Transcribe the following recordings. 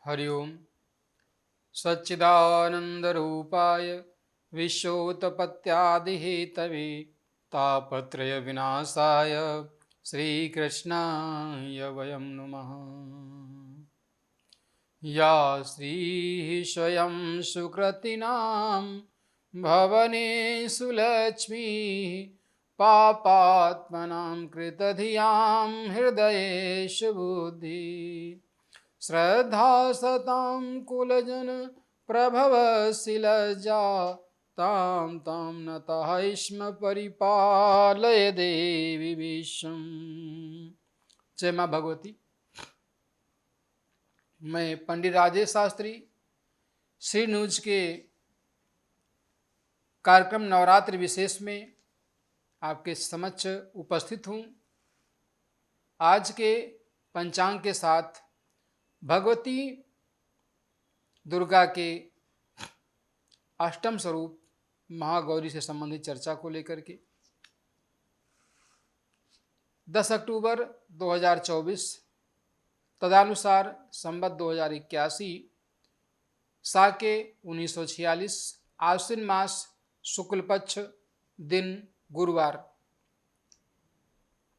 हरि ओम। सच्चिदानंदरूपाय विश्वोत्पत्त्यादिहेतवे तापत्रय विनाशाय श्रीकृष्णाय वयं नुमः। या श्री स्वयं सुकृतिनां भवनेषु लक्ष्मीः पापात्मनां कृतधियां हृदयेषु बुद्धिः श्रद्धा सतां कुलजन प्रभवशिलजा तां तां नतः स्म परिपालय देवी विश्वम। जय माँ भगवती। मैं पंडित राजेश शास्त्री श्री न्यूज के कार्यक्रम नवरात्रि विशेष में आपके समक्ष उपस्थित हूँ। आज के पंचांग के साथ भगवती दुर्गा के अष्टम स्वरूप महागौरी से संबंधित चर्चा को लेकर के 10 अक्टूबर 2024 तदनुसार संवत 2081 साके 1946 आश्विन मास शुक्ल पक्ष दिन गुरुवार।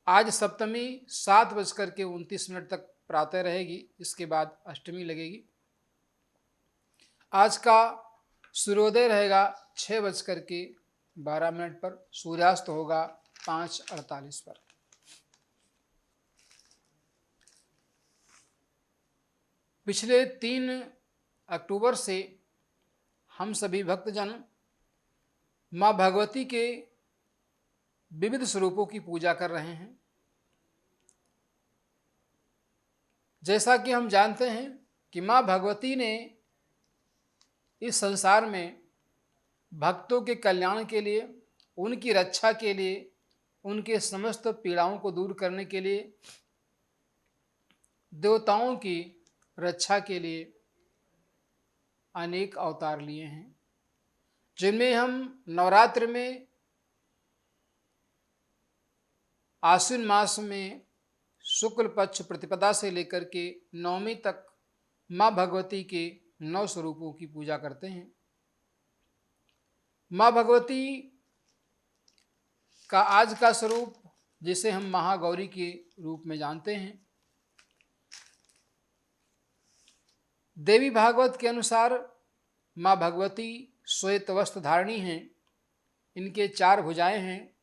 आज सप्तमी 7:29 तक प्रातः रहेगी, इसके बाद अष्टमी लगेगी। आज का सूर्योदय रहेगा 6:12 पर, सूर्यास्त होगा 5:48 पर। पिछले 3 अक्टूबर से हम सभी भक्तजन माँ भगवती के विविध स्वरूपों की पूजा कर रहे हैं। जैसा कि हम जानते हैं कि माँ भगवती ने इस संसार में भक्तों के कल्याण के लिए, उनकी रक्षा के लिए, उनके समस्त पीड़ाओं को दूर करने के लिए, देवताओं की रक्षा के लिए अनेक अवतार लिए हैं, जिनमें हम नवरात्र में आश्विन मास में शुक्ल पक्ष प्रतिपदा से लेकर के नवमी तक माँ भगवती के 9 स्वरूपों की पूजा करते हैं। माँ भगवती का आज का स्वरूप, जिसे हम महागौरी के रूप में जानते हैं, देवी भागवत के अनुसार माँ भगवती श्वेत वस्त्र धारिणी हैं। इनके 4 भुजाएं हैं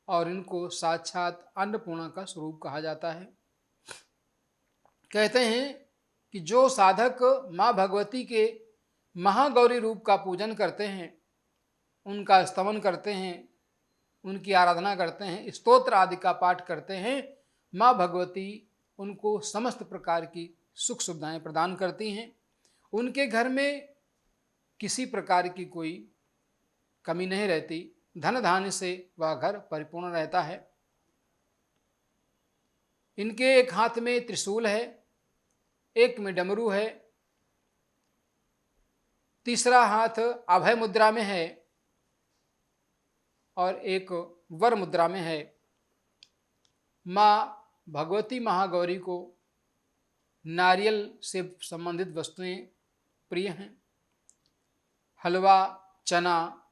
और इनको साक्षात अन्नपूर्णा का स्वरूप कहा जाता है। कहते हैं कि जो साधक माँ भगवती के महागौरी रूप का पूजन करते हैं, उनका स्तवन करते हैं, उनकी आराधना करते हैं, स्तोत्र आदि का पाठ करते हैं, माँ भगवती उनको समस्त प्रकार की सुख सुविधाएं प्रदान करती हैं। उनके घर में किसी प्रकार की कोई कमी नहीं रहती, धन धान्य से वह घर परिपूर्ण रहता है। इनके एक हाथ में त्रिशूल है, एक में डमरू है, तीसरा हाथ अभय मुद्रा में है और एक वर मुद्रा में है। माँ भगवती महागौरी को नारियल से संबंधित वस्तुएं प्रिय हैं। हलवा, चना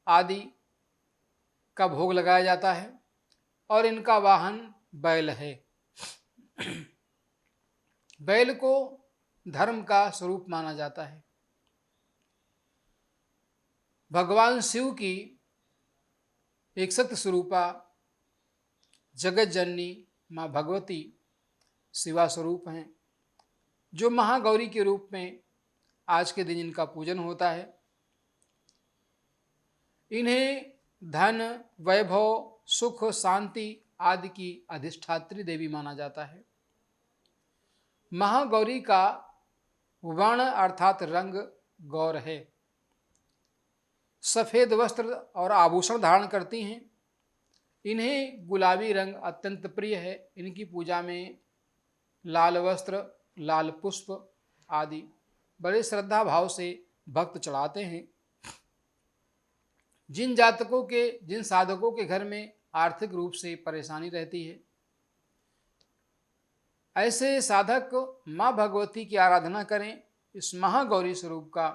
आदि का भोग लगाया जाता है और इनका वाहन बैल है। बैल को धर्म का स्वरूप माना जाता है। भगवान शिव की एक सत्य स्वरूपा जगत जननी माँ भगवती शिवा स्वरूप हैं, जो महागौरी के रूप में आज के दिन इनका पूजन होता है। इन्हें धन, वैभव, सुख, शांति आदि की अधिष्ठात्री देवी माना जाता है। महागौरी का वर्ण अर्थात रंग गौर है। सफेद वस्त्र और आभूषण धारण करती हैं। इन्हें गुलाबी रंग अत्यंत प्रिय है। इनकी पूजा में लाल वस्त्र, लाल पुष्प आदि बड़े श्रद्धा भाव से भक्त चढ़ाते हैं। जिन जातकों के, जिन साधकों के घर में आर्थिक रूप से परेशानी रहती है, ऐसे साधक माँ भगवती की आराधना करें। इस महागौरी स्वरूप का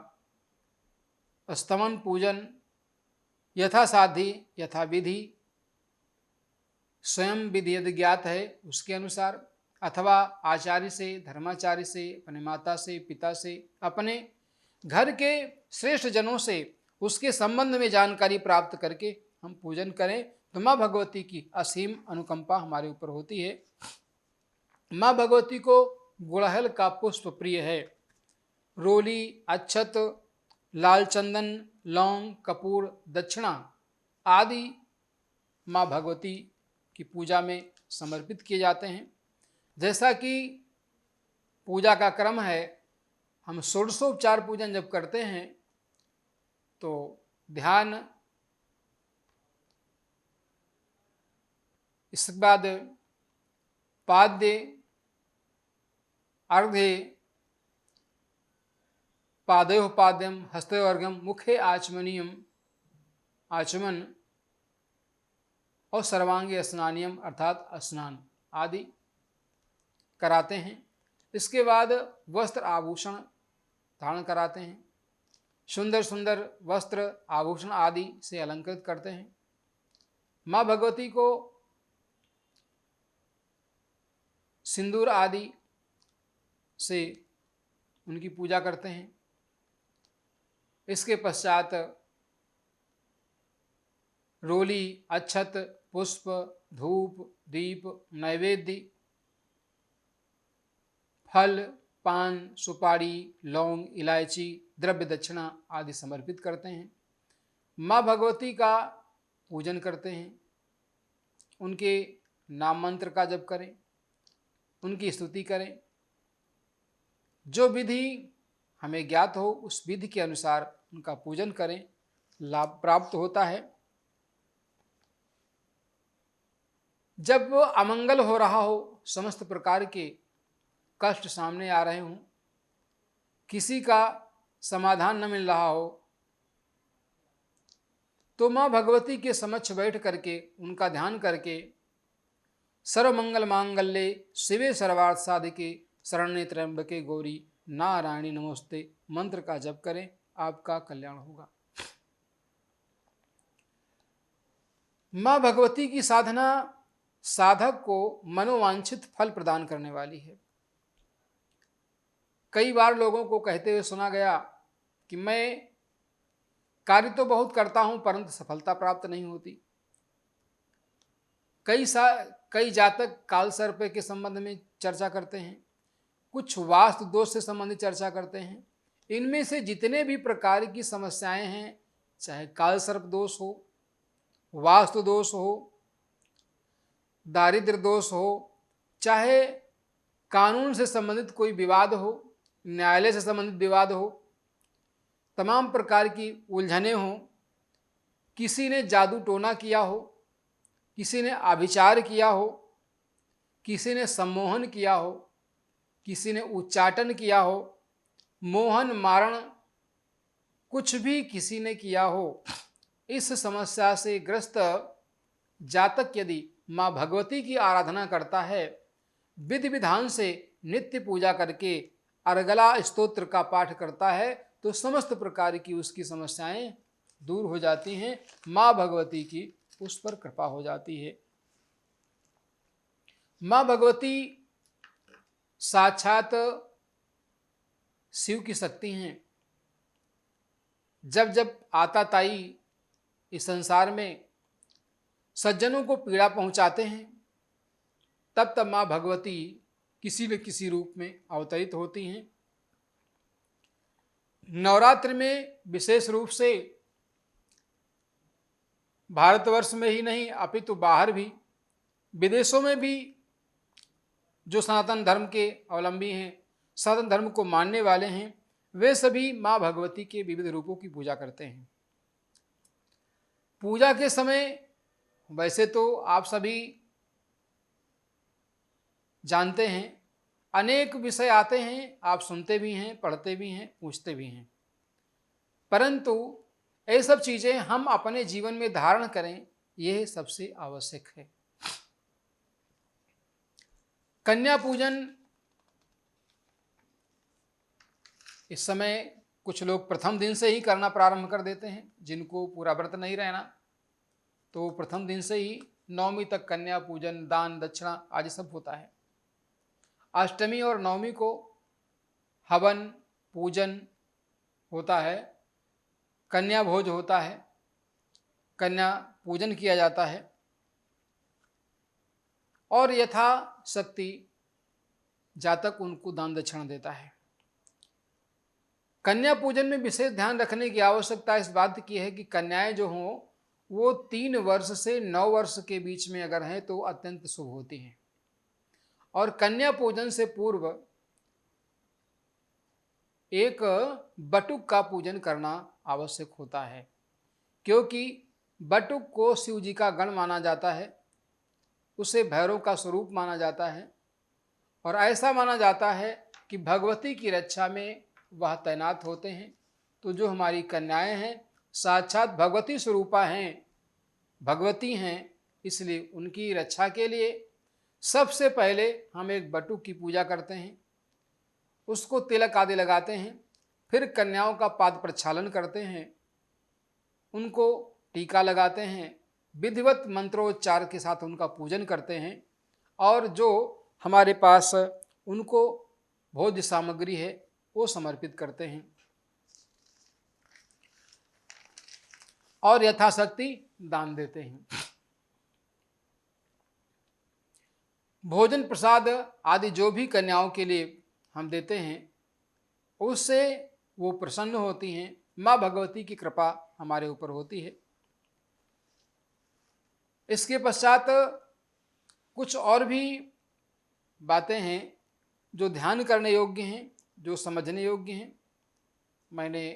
स्तमन पूजन यथासाध्य यथाविधि स्वयं विधि यदि ज्ञात है उसके अनुसार, अथवा आचार्य से, धर्माचार्य से, अपने माता से, पिता से, अपने घर के श्रेष्ठ जनों से उसके संबंध में जानकारी प्राप्त करके हम पूजन करें तो माँ भगवती की असीम अनुकंपा हमारे ऊपर होती है। माँ भगवती को गुड़हल का पुष्प प्रिय है। रोली, अक्षत, लाल चंदन, लौंग, कपूर, दक्षिणा आदि माँ भगवती की पूजा में समर्पित किए जाते हैं। जैसा कि पूजा का क्रम है, हम षोडशोपचार पूजन जब करते हैं तो ध्यान, इसके बाद पाद्य, अर्घ्य, पादयोः पाद्यम, हस्तयोर्घ्यम, मुखे आचमनीयम, आचमन और सर्वांगी स्नानियम अर्थात स्नान आदि कराते हैं। इसके बाद वस्त्र आभूषण धारण कराते हैं, सुंदर सुंदर वस्त्र आभूषण आदि से अलंकृत करते हैं। माँ भगवती को सिंदूर आदि से उनकी पूजा करते हैं। इसके पश्चात रोली, अक्षत, पुष्प, धूप, दीप, नैवेद्य, फल, पान, सुपारी, लौंग, इलायची, द्रव्य दक्षिणा आदि समर्पित करते हैं। माँ भगवती का पूजन करते हैं, उनके नाम मंत्र का जप करें, उनकी स्तुति करें। जो विधि हमें ज्ञात हो उस विधि के अनुसार उनका पूजन करें, लाभ प्राप्त होता है। जब अमंगल हो रहा हो, समस्त प्रकार के कष्ट सामने आ रहे हों, किसी का समाधान न मिल रहा हो, तो माँ भगवती के समक्ष बैठ करके उनका ध्यान करके सर्वमंगल मांगल्ये शिवे सर्वार्थ साधिके शरण्ये त्र्यंबके गौरी नारायणी नमोस्ते मंत्र का जप करें, आपका कल्याण होगा। माँ भगवती की साधना साधक को मनोवांछित फल प्रदान करने वाली है। कई बार लोगों को कहते हुए सुना गया कि मैं कार्य तो बहुत करता हूं परंतु सफलता प्राप्त नहीं होती। कई जातक काल सर्प के संबंध में चर्चा करते हैं, कुछ वास्तु दोष से संबंधित चर्चा करते हैं। इनमें से जितने भी प्रकार की समस्याएं हैं, चाहे काल सर्प दोष हो, वास्तु दोष हो, दारिद्र दोष हो, चाहे कानून से संबंधित कोई विवाद हो, न्यायालय से संबंधित विवाद हो, तमाम प्रकार की उलझने हों, किसी ने जादू टोना किया हो, किसी ने आभिचार किया हो, किसी ने सम्मोहन किया हो, किसी ने उच्चाटन किया हो, मोहन मारण कुछ भी किसी ने किया हो, इस समस्या से ग्रस्त जातक यदि माँ भगवती की आराधना करता है, विधि विधान से नित्य पूजा करके अर्गला स्तोत्र का पाठ करता है, तो समस्त प्रकार की उसकी समस्याएं दूर हो जाती हैं। माँ भगवती की उस पर कृपा हो जाती है। माँ भगवती साक्षात शिव की शक्ति हैं। जब जब आताताई इस संसार में सज्जनों को पीड़ा पहुंचाते हैं, तब तब माँ भगवती किसी न किसी रूप में अवतरित होती हैं। नवरात्र में विशेष रूप से भारतवर्ष में ही नहीं अपितु बाहर भी, विदेशों में भी जो सनातन धर्म के अवलंबी हैं, सनातन धर्म को मानने वाले हैं, वे सभी माँ भगवती के विविध रूपों की पूजा करते हैं। पूजा के समय वैसे तो आप सभी जानते हैं, अनेक विषय आते हैं, आप सुनते भी हैं, पढ़ते भी हैं, पूछते भी हैं, परंतु ये सब चीज़ें हम अपने जीवन में धारण करें, यह सबसे आवश्यक है। कन्या पूजन इस समय कुछ लोग प्रथम दिन से ही करना प्रारंभ कर देते हैं। जिनको पूरा व्रत नहीं रहना तो प्रथम दिन से ही नवमी तक कन्या पूजन, दान, दक्षिणा आदि सब होता है। अष्टमी और नवमी को हवन पूजन होता है, कन्या भोज होता है, कन्या पूजन किया जाता है और यथाशक्ति जातक उनको दान दक्षिणा देता है। कन्या पूजन में विशेष ध्यान रखने की आवश्यकता इस बात की है कि कन्याएं जो हों वो 3 वर्ष से 9 वर्ष के बीच में अगर हैं तो अत्यंत शुभ होती हैं। और कन्या पूजन से पूर्व एक बटुक का पूजन करना आवश्यक होता है, क्योंकि बटुक को शिव जी का गण माना जाता है, उसे भैरव का स्वरूप माना जाता है और ऐसा माना जाता है कि भगवती की रक्षा में वह तैनात होते हैं। तो जो हमारी कन्याएं हैं साक्षात भगवती स्वरूपा हैं, भगवती हैं, इसलिए उनकी रक्षा के लिए सबसे पहले हम एक बटुक की पूजा करते हैं, उसको तिलक आदि लगाते हैं, फिर कन्याओं का पाद प्रक्षालन करते हैं, उनको टीका लगाते हैं, विधिवत मंत्रोच्चार के साथ उनका पूजन करते हैं और जो हमारे पास उनको भोज्य सामग्री है वो समर्पित करते हैं और यथाशक्ति दान देते हैं। भोजन प्रसाद आदि जो भी कन्याओं के लिए हम देते हैं उससे वो प्रसन्न होती हैं, माँ भगवती की कृपा हमारे ऊपर होती है। इसके पश्चात कुछ और भी बातें हैं जो ध्यान करने योग्य हैं, जो समझने योग्य हैं। मैंने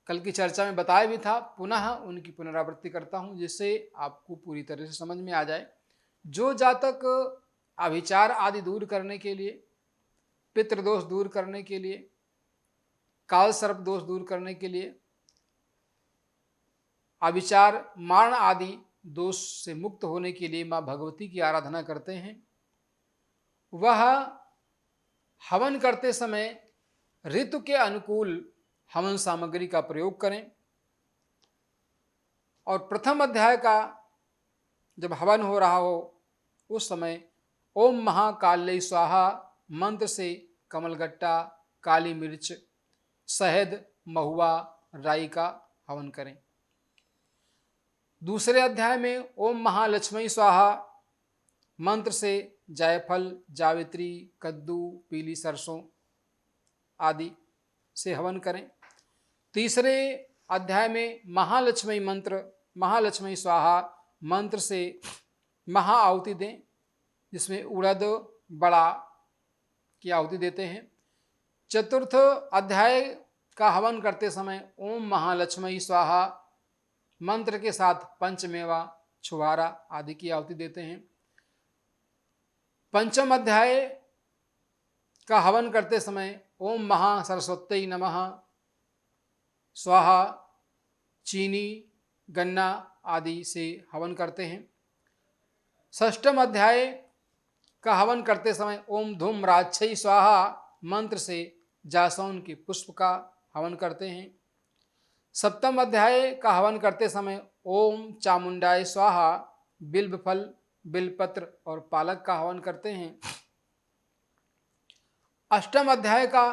कल की चर्चा में बताया भी था, पुनः उनकी पुनरावृत्ति करता हूँ जिससे आपको पूरी तरह से समझ में आ जाए। जो जातक अभिचार आदि दूर करने के लिए, पितृदोष दूर करने के लिए, काल सर्प दोष दूर करने के लिए, अभिचार मारण आदि दोष से मुक्त होने के लिए माँ भगवती की आराधना करते हैं, वह हवन करते समय ऋतु के अनुकूल हवन सामग्री का प्रयोग करें और प्रथम अध्याय का जब हवन हो रहा हो उस समय ओम महाकाल्यै स्वाहा मंत्र से कमलगट्टा, काली मिर्च, शहद, महुआ, राई का हवन करें। दूसरे अध्याय में ओम महालक्ष्मी स्वाहा मंत्र से जायफल, जावित्री, कद्दू, पीली सरसों आदि से हवन करें। तीसरे अध्याय में महालक्ष्मी मंत्र, महालक्ष्मी स्वाहा मंत्र से महाआहुति दें, जिसमें उड़द, बड़ा की आहुति देते हैं। चतुर्थ अध्याय का हवन करते समय ओम महालक्ष्मी स्वाहा मंत्र के साथ पंचमेवा, छुहारा आदि की आहुति देते हैं। पंचम अध्याय का हवन करते समय ओम महासरस्वत्यै नमः स्वाहा चीनी, गन्ना आदि से हवन करते हैं। षष्ठम अध्याय का हवन करते समय ओम धूम्राक्षै स्वाहा मंत्र से जासौन के पुष्प का हवन करते हैं। सप्तम अध्याय का हवन करते समय ओम चामुंडाय स्वाहा बिल्व फल, बिलपत्र और पालक का हवन करते हैं। अष्टम अध्याय का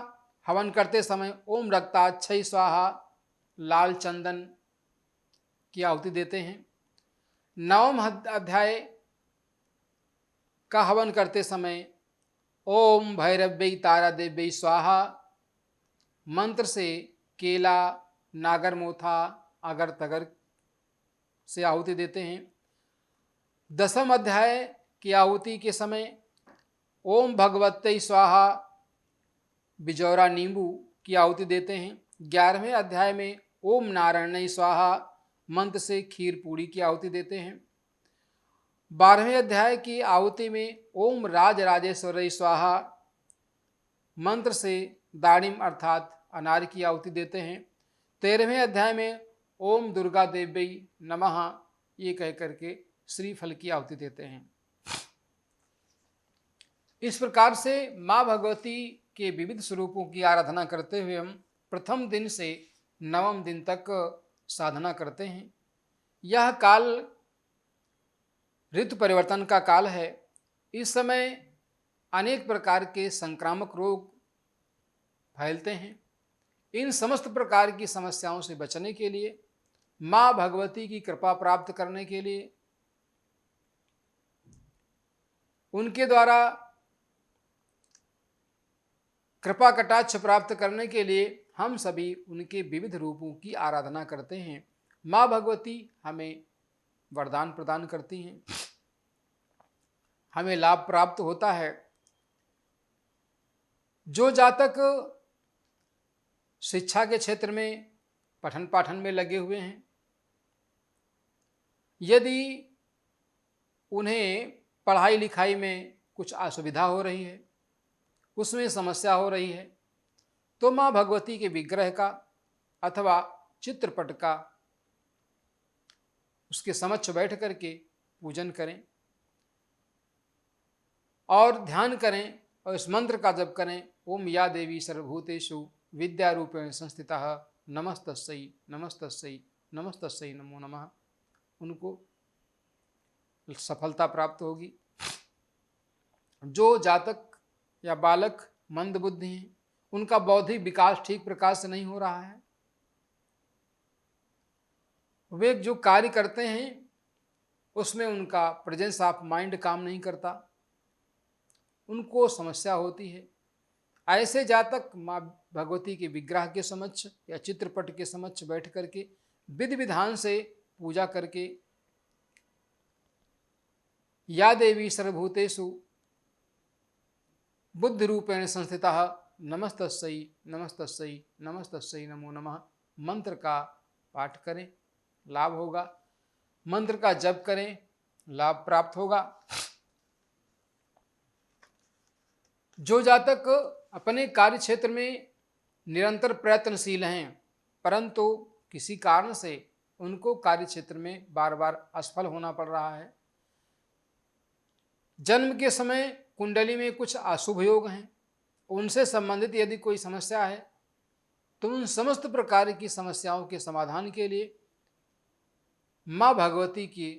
हवन करते समय ओम रक्ताक्षै स्वाहा लाल चंदन की आहुति देते हैं। नवम अध्याय का हवन करते समय ओम भैरव्यै तारा देव्यै स्वाहा मंत्र से केला, नागरमोथा, अगर तगर से आहुति देते हैं। दसम अध्याय की आहुति के समय ओम भगवत्यै स्वाहा बिजौरा नींबू की आहुति देते हैं। 11वें अध्याय में ओम नारायण्यै स्वाहा मंत्र से खीर पूड़ी की आहुति देते हैं। 12वें अध्याय की आहुति में ओम राजराजेश्वरी स्वाहा मंत्र से दाड़िम अर्थात अनार की आहुति देते हैं। 13वें अध्याय में ओम दुर्गा देव्यै नमः ये कह करके श्रीफल की आहुति देते हैं। इस प्रकार से माँ भगवती के विविध स्वरूपों की आराधना करते हुए हम प्रथम दिन से नवम दिन तक साधना करते हैं। यह काल ऋतु परिवर्तन का काल है। इस समय अनेक प्रकार के संक्रामक रोग फैलते हैं। इन समस्त प्रकार की समस्याओं से बचने के लिए, माँ भगवती की कृपा प्राप्त करने के लिए, उनके द्वारा कृपा कटाक्ष प्राप्त करने के लिए हम सभी उनके विविध रूपों की आराधना करते हैं। माँ भगवती हमें वरदान प्रदान करती हैं, हमें लाभ प्राप्त होता है। जो जातक शिक्षा के क्षेत्र में पठन पाठन में लगे हुए हैं, यदि उन्हें पढ़ाई लिखाई में कुछ असुविधा हो रही है, उसमें समस्या हो रही है, तो माँ भगवती के विग्रह का अथवा चित्रपट का उसके समक्ष बैठ करके पूजन करें और ध्यान करें और इस मंत्र का जप करें। ओम या देवी सर्वभूतेषु विद्या रूपेण संस्थितः नमस्तस्यै नमस्तस्यै नमस्तस्यै नमो नमः। उनको सफलता प्राप्त होगी। जो जातक या बालक मंद बुद्धि हैं, उनका बौद्धिक विकास ठीक प्रकार से नहीं हो रहा है, वे जो कार्य करते हैं उसमें उनका प्रेजेंस ऑफ माइंड काम नहीं करता, उनको समस्या होती है। ऐसे जातक माँ भगवती के विग्रह के समक्ष या चित्रपट के समक्ष बैठ करके विधि विधान से पूजा करके या देवी सर्वभूतेषु बुद्धि रूपेण संस्थितः नमस्तस्यै नमस्तस्यै नमस्तस्यै नमो नमः मंत्र का पाठ करें, लाभ होगा। मंत्र का जप करें, लाभ प्राप्त होगा। जो जातक अपने कार्य क्षेत्र में निरंतर प्रयत्नशील हैं, परंतु किसी कारण से उनको कार्य क्षेत्र में बार बार असफल होना पड़ रहा है, जन्म के समय कुंडली में कुछ अशुभ योग हैं, उनसे संबंधित यदि कोई समस्या है, तो उन समस्त प्रकार की समस्याओं के समाधान के लिए माँ भगवती की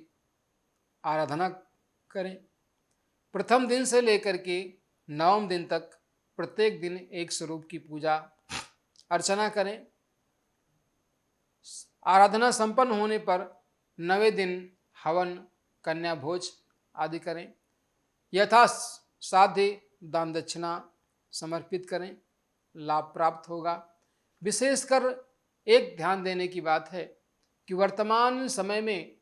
आराधना करें। प्रथम दिन से लेकर के नवम दिन तक प्रत्येक दिन एक स्वरूप की पूजा अर्चना करें। आराधना संपन्न होने पर 9वें दिन हवन, कन्या भोज आदि करें। यथा साध्य दान दक्षिणा समर्पित करें, लाभ प्राप्त होगा। विशेषकर एक ध्यान देने की बात है कि वर्तमान समय में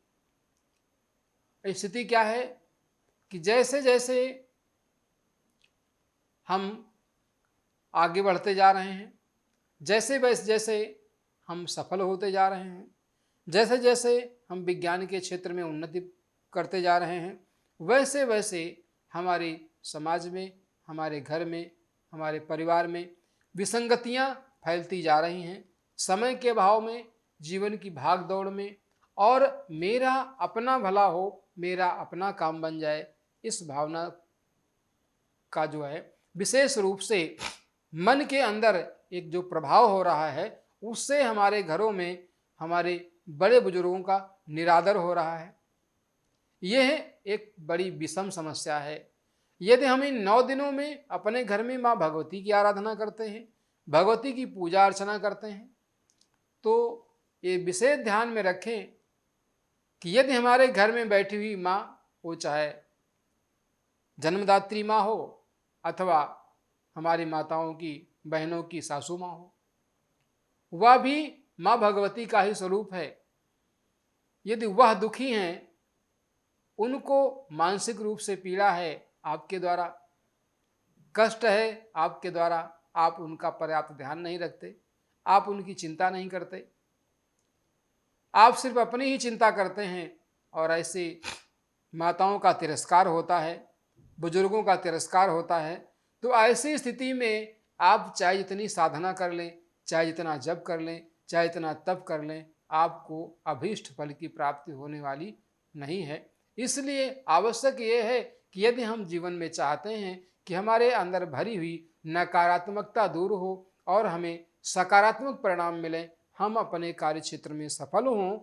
स्थिति क्या है कि जैसे जैसे हम आगे बढ़ते जा रहे हैं, जैसे जैसे हम सफल होते जा रहे हैं, जैसे जैसे हम विज्ञान के क्षेत्र में उन्नति करते जा रहे हैं, वैसे वैसे हमारे समाज में, हमारे घर में, हमारे परिवार में विसंगतियां फैलती जा रही हैं। समय के अभाव में, जीवन की भाग दौड़ में, और मेरा अपना भला हो, मेरा अपना काम बन जाए, इस भावना का जो है विशेष रूप से मन के अंदर एक जो प्रभाव हो रहा है, उससे हमारे घरों में हमारे बड़े बुजुर्गों का निरादर हो रहा है। यह एक बड़ी विषम समस्या है। यदि हम इन 9 दिनों में अपने घर में माँ भगवती की आराधना करते हैं, भगवती की पूजा अर्चना करते हैं, तो ये विशेष ध्यान में रखें कि यदि हमारे घर में बैठी हुई माँ, वो चाहे जन्मदात्री माँ हो अथवा हमारी माताओं की, बहनों की सासू माँ हो, वह भी माँ भगवती का ही स्वरूप है। यदि वह दुखी हैं, उनको मानसिक रूप से पीड़ा है आपके द्वारा, कष्ट है आपके द्वारा, आप उनका पर्याप्त ध्यान नहीं रखते, आप उनकी चिंता नहीं करते, आप सिर्फ अपनी ही चिंता करते हैं, और ऐसे माताओं का तिरस्कार होता है, बुजुर्गों का तिरस्कार होता है, तो ऐसी स्थिति में आप चाहे जितनी साधना कर लें, चाहे जितना जप कर लें, चाहे जितना तप कर लें, आपको अभीष्ट फल की प्राप्ति होने वाली नहीं है। इसलिए आवश्यक ये है कि यदि हम जीवन में चाहते हैं कि हमारे अंदर भरी हुई नकारात्मकता दूर हो और हमें सकारात्मक परिणाम मिले, हम अपने कार्य क्षेत्र में सफल हों,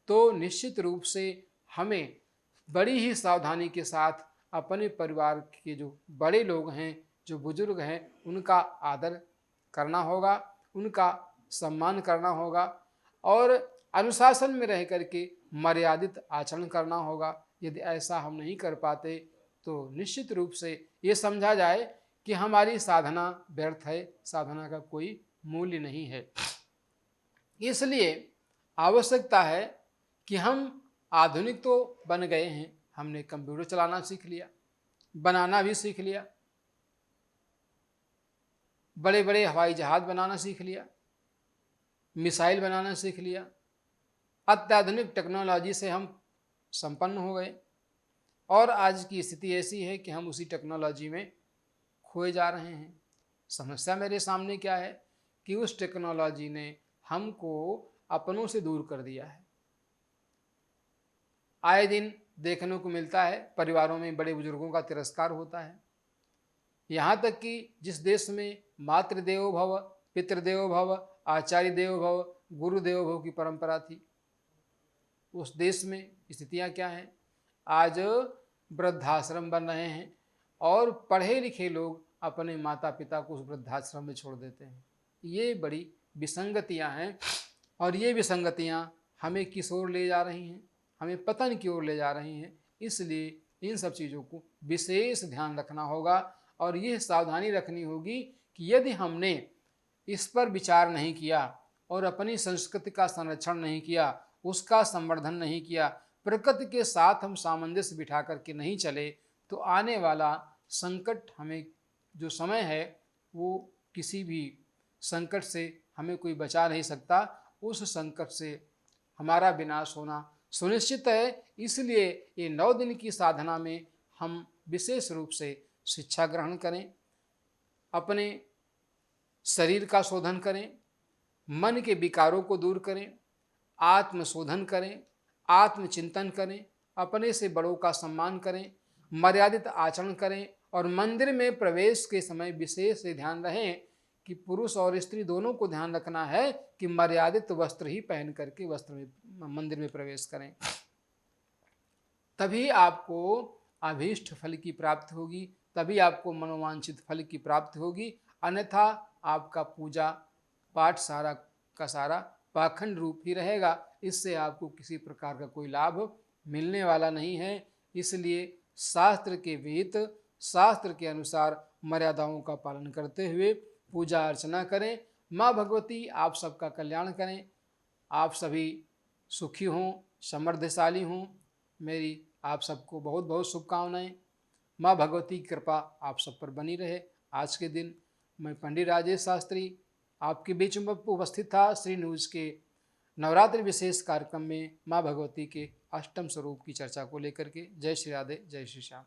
तो निश्चित रूप से हमें बड़ी ही सावधानी के साथ अपने परिवार के जो बड़े लोग हैं, जो बुजुर्ग हैं, उनका आदर करना होगा, उनका सम्मान करना होगा और अनुशासन में रह करके मर्यादित आचरण करना होगा। यदि ऐसा हम नहीं कर पाते तो निश्चित रूप से ये समझा जाए कि हमारी साधना व्यर्थ है, साधना का कोई मूल्य नहीं है। इसलिए आवश्यकता है कि हम आधुनिक तो बन गए हैं, हमने कंप्यूटर चलाना सीख लिया, बनाना भी सीख लिया, बड़े बड़े हवाई जहाज बनाना सीख लिया, मिसाइल बनाना सीख लिया, अत्याधुनिक टेक्नोलॉजी से हम संपन्न हो गए और आज की स्थिति ऐसी है कि हम उसी टेक्नोलॉजी में खोए जा रहे हैं। समस्या मेरे सामने क्या है कि उस टेक्नोलॉजी ने हमको अपनों से दूर कर दिया है। आए दिन देखने को मिलता है परिवारों में बड़े बुजुर्गों का तिरस्कार होता है। यहाँ तक कि जिस देश में मातृदेवो भव, पितृदेवो भव, आचार्य देवो भव, गुरु देवो भव की परंपरा थी, उस देश में स्थितियाँ क्या हैं? आज वृद्धाश्रम बन रहे हैं और पढ़े लिखे लोग अपने माता पिता को उस वृद्धाश्रम में छोड़ देते हैं। ये बड़ी विसंगतियाँ हैं और ये विसंगतियाँ हमें किस ओर ले जा रही हैं? हमें पतन की ओर ले जा रही हैं। इसलिए इन सब चीज़ों को विशेष ध्यान रखना होगा और ये सावधानी रखनी होगी कि यदि हमने इस पर विचार नहीं किया और अपनी संस्कृति का संरक्षण नहीं किया, उसका संवर्धन नहीं किया, प्रकृति के साथ हम सामंजस्य बिठा करके नहीं चले, तो आने वाला संकट, हमें जो समय है वो किसी भी संकट से हमें कोई बचा नहीं सकता। उस संकट से हमारा विनाश होना सुनिश्चित है। इसलिए ये 9 दिन की साधना में हम विशेष रूप से शिक्षा ग्रहण करें, अपने शरीर का शोधन करें, मन के विकारों को दूर करें, आत्मशोधन करें, आत्मचिंतन करें, अपने से बड़ों का सम्मान करें, मर्यादित आचरण करें और मंदिर में प्रवेश के समय विशेष से ध्यान रहें कि पुरुष और स्त्री दोनों को ध्यान रखना है कि मर्यादित वस्त्र ही पहन करके मंदिर में प्रवेश करें। तभी आपको अभीष्ट फल की प्राप्ति होगी, तभी आपको मनोवांछित फल की प्राप्ति होगी। अन्यथा आपका पूजा पाठ सारा का सारा पाखंड रूप ही रहेगा। इससे आपको किसी प्रकार का कोई लाभ मिलने वाला नहीं है। इसलिए शास्त्र के विहित, शास्त्र के अनुसार मर्यादाओं का पालन करते हुए पूजा अर्चना करें। माँ भगवती आप सबका कल्याण करें, आप सभी सुखी हों, समृद्धशाली हों। मेरी आप सबको बहुत बहुत शुभकामनाएं। माँ भगवती की कृपा आप सब पर बनी रहे। आज के दिन मैं पंडित राजेश शास्त्री आपके बीच में उपस्थित था श्री न्यूज के नवरात्रि विशेष कार्यक्रम में माँ भगवती के अष्टम स्वरूप की चर्चा को लेकर के। जय श्री राधे, जय श्री श्याम।